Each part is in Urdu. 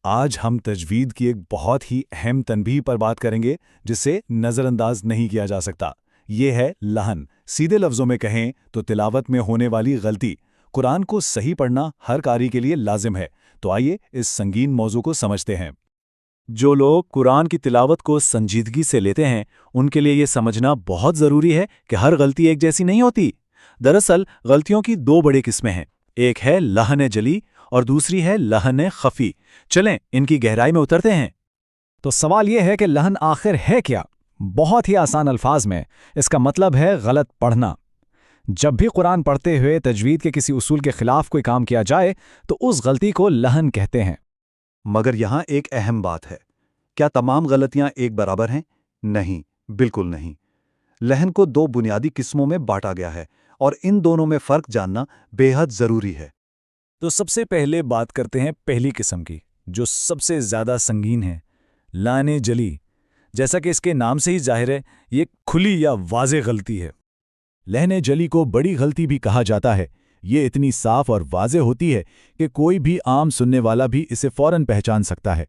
آج ہم تجوید کی ایک بہت ہی اہم تنبیہ پر بات کریں گے جسے نظر انداز نہیں کیا جا سکتا۔ یہ ہے لحن۔ سیدھے لفظوں میں کہیں تو تلاوت میں ہونے والی غلطی۔ قرآن کو صحیح پڑھنا ہر قاری کے لیے لازم ہے، تو آئیے اس سنگین موضوع کو سمجھتے ہیں۔ جو لوگ قرآن کی تلاوت کو سنجیدگی سے لیتے ہیں ان کے لیے یہ سمجھنا بہت ضروری ہے کہ ہر غلطی ایک جیسی نہیں ہوتی۔ دراصل غلطیوں کی دو بڑی قسمیں ہیں، ایک ہے لحن جلی اور دوسری ہے لحن خفی۔ چلیں ان کی گہرائی میں اترتے ہیں۔ تو سوال یہ ہے کہ لحن آخر ہے کیا؟ بہت ہی آسان الفاظ میں اس کا مطلب ہے غلط پڑھنا۔ جب بھی قرآن پڑھتے ہوئے تجوید کے کسی اصول کے خلاف کوئی کام کیا جائے تو اس غلطی کو لحن کہتے ہیں۔ مگر یہاں ایک اہم بات ہے، کیا تمام غلطیاں ایک برابر ہیں؟ نہیں، بالکل نہیں۔ لحن کو دو بنیادی قسموں میں بانٹا گیا ہے اور ان دونوں میں فرق جاننا بے حد ضروری ہے۔ تو سب سے پہلے بات کرتے ہیں پہلی قسم کی، جو سب سے زیادہ سنگین ہے، لحن جلی۔ جیسا کہ اس کے نام سے ہی ظاہر ہے، یہ کھلی یا واضح غلطی ہے۔ لحن جلی کو بڑی غلطی بھی کہا جاتا ہے۔ یہ اتنی صاف اور واضح ہوتی ہے کہ کوئی بھی عام سننے والا بھی اسے فوراً پہچان سکتا ہے۔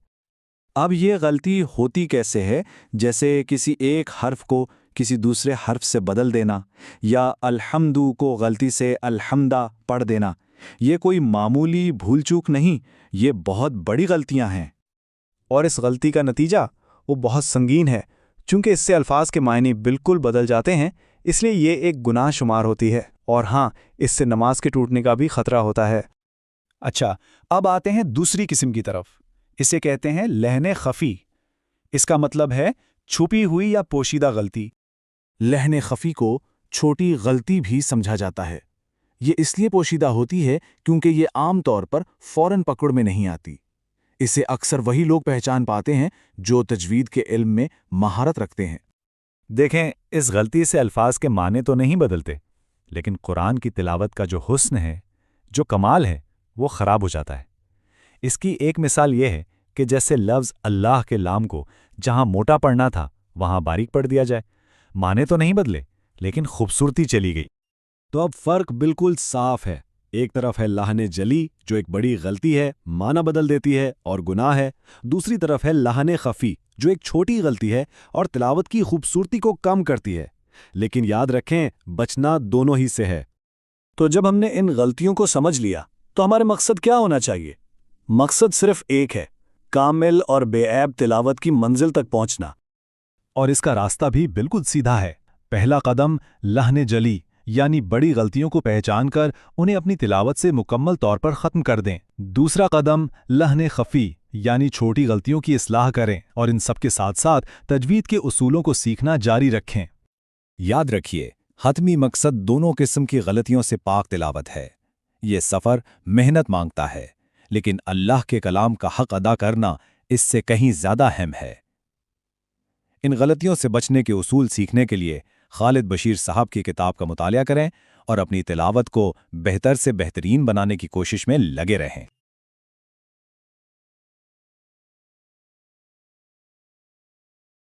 اب یہ غلطی ہوتی کیسے ہے؟ جیسے کسی ایک حرف کو کسی دوسرے حرف سے بدل دینا، یا الحمدو کو غلطی سے الحمدہ پڑھ دینا۔ یہ کوئی معمولی بھول چوک نہیں، یہ بہت بڑی غلطیاں ہیں۔ اور اس غلطی کا نتیجہ وہ بہت سنگین ہے، چونکہ اس سے الفاظ کے معنی بالکل بدل جاتے ہیں، اس لیے یہ ایک گناہ شمار ہوتی ہے، اور ہاں، اس سے نماز کے ٹوٹنے کا بھی خطرہ ہوتا ہے۔ اچھا، اب آتے ہیں دوسری قسم کی طرف۔ اسے کہتے ہیں لحن خفی۔ اس کا مطلب ہے چھپی ہوئی یا پوشیدہ غلطی۔ لحن خفی کو چھوٹی غلطی بھی سمجھا جاتا ہے۔ یہ اس لیے پوشیدہ ہوتی ہے کیونکہ یہ عام طور پر فوراً پکڑ میں نہیں آتی۔ اسے اکثر وہی لوگ پہچان پاتے ہیں جو تجوید کے علم میں مہارت رکھتے ہیں۔ دیکھیں، اس غلطی سے الفاظ کے معنی تو نہیں بدلتے، لیکن قرآن کی تلاوت کا جو حسن ہے، جو کمال ہے، وہ خراب ہو جاتا ہے۔ اس کی ایک مثال یہ ہے کہ جیسے لفظ اللہ کے لام کو جہاں موٹا پڑھنا تھا وہاں باریک پڑھ دیا جائے، معنی تو نہیں بدلے لیکن خوبصورتی چلی گئی۔ تو اب فرق بالکل صاف ہے۔ ایک طرف ہے لحن جلی جو ایک بڑی غلطی ہے، معنی بدل دیتی ہے اور گناہ ہے۔ دوسری طرف ہے لحن خفی جو ایک چھوٹی غلطی ہے اور تلاوت کی خوبصورتی کو کم کرتی ہے۔ لیکن یاد رکھیں، بچنا دونوں ہی سے ہے۔ تو جب ہم نے ان غلطیوں کو سمجھ لیا تو ہمارے مقصد کیا ہونا چاہیے؟ مقصد صرف ایک ہے، کامل اور بے عیب تلاوت کی منزل تک پہنچنا۔ اور اس کا راستہ بھی بالکل سیدھا ہے۔ پہلا قدم لحن جلی یعنی بڑی غلطیوں کو پہچان کر انہیں اپنی تلاوت سے مکمل طور پر ختم کر دیں۔ دوسرا قدم لحن خفی یعنی چھوٹی غلطیوں کی اصلاح کریں، اور ان سب کے ساتھ ساتھ تجوید کے اصولوں کو سیکھنا جاری رکھیں۔ یاد رکھیے، حتمی مقصد دونوں قسم کی غلطیوں سے پاک تلاوت ہے۔ یہ سفر محنت مانگتا ہے، لیکن اللہ کے کلام کا حق ادا کرنا اس سے کہیں زیادہ اہم ہے۔ ان غلطیوں سے بچنے کے اصول سیکھنے کے لیے خالد بشیر صاحب کی کتاب کا مطالعہ کریں اور اپنی تلاوت کو بہتر سے بہترین بنانے کی کوشش میں لگے رہیں۔